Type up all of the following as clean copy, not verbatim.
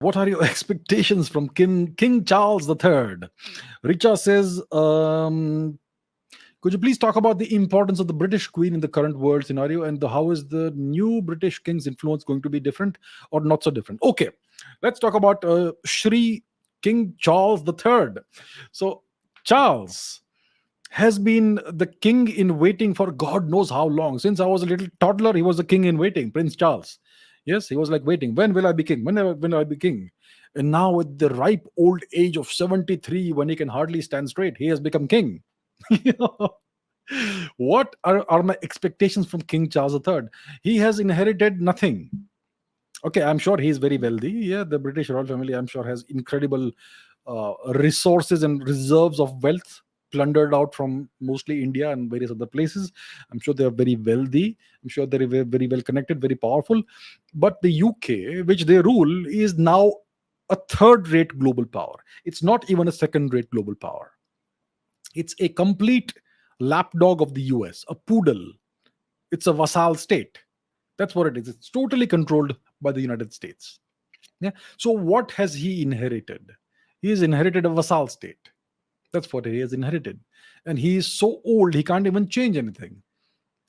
What are your expectations from King Charles III? Richa says, could you please talk about the importance of the British Queen in the current world scenario, and how is the new British King's influence going to be different or not so different? Okay, let's talk about Shri King Charles III. So, Charles has been the king in waiting for God knows how long. Since I was a little toddler, he was the king in waiting, Prince Charles. Yes, he was like waiting. When will I be king? When will I be king? And now, at the ripe old age of 73, when he can hardly stand straight, he has become king. You know, what are my expectations from King Charles III? He has inherited nothing. Okay, I'm sure he is very wealthy. Yeah, the British royal family, I'm sure, has incredible resources and reserves of wealth plundered out from mostly India and various other places. I'm sure they are very wealthy. I'm sure they're very, very well connected, very powerful. But the UK, which they rule, is now a third rate global power. It's not even a second rate global power. It's a complete lapdog of the US, a poodle. It's a vassal state. That's what it is. It's totally controlled by the United States. Yeah. So what has he inherited? He has inherited a vassal state. That's what he has inherited. And he is so old he can't even change anything.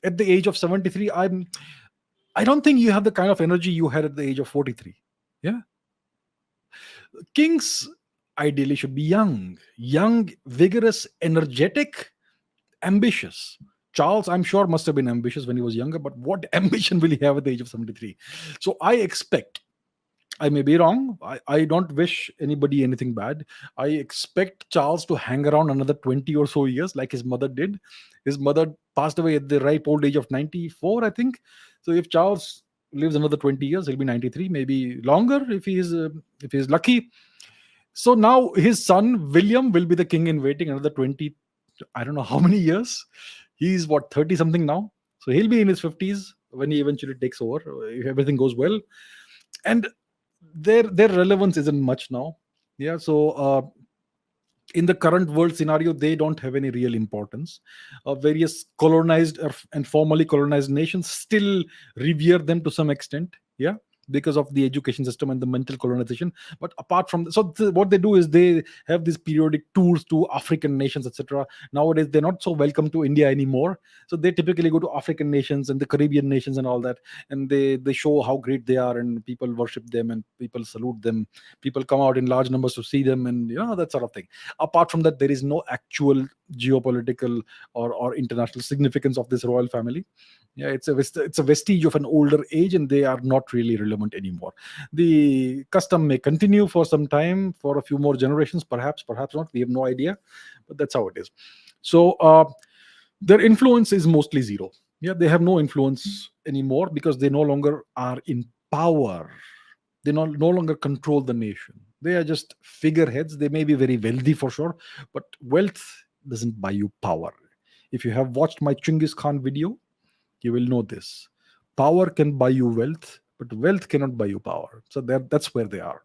At the age of 73, I don't think you have the kind of energy you had at the age of 43. Yeah. Kings ideally should be young, vigorous, energetic, ambitious. Charles, I'm sure, must have been ambitious when he was younger, but what ambition will he have at the age of 73? So I expect, I may be wrong. I don't wish anybody anything bad. I expect Charles to hang around another 20 or so years, like his mother did. His mother passed away at the ripe old age of 94, I think. So if Charles lives another 20 years, he'll be 93, maybe longer if he is lucky. So now his son William will be the king in waiting another 20, I don't know how many years. He's what, 30 something now. So he'll be in his 50s when he eventually takes over, if everything goes well. And their relevance isn't much now. Yeah, so in the current world scenario, they don't have any real importance. Various colonized and formerly colonized nations still revere them to some extent. Yeah, because of the education system and the mental colonization. But apart from what they do is they have these periodic tours to African nations, etc. Nowadays they're not so welcome to India anymore, so they typically go to African nations and the Caribbean nations and all that, and they show how great they are, and people worship them and people salute them. People come out in large numbers to see them, and that sort of thing. Apart from that, there is no actual geopolitical or international significance of this royal family. Yeah, it's a vestige of an older age, and they are not really relevant anymore. The custom may continue for some time, for a few more generations, perhaps not, we have no idea, but that's how it is. So their influence is mostly zero. Yeah, they have no influence anymore because they no longer are in power. They no longer control the nation. They are just figureheads. They may be very wealthy for sure, but wealth doesn't buy you power. If you have watched my Chinggis Khan video, you will know this. Power can buy you wealth, but wealth cannot buy you power. So that's where they are.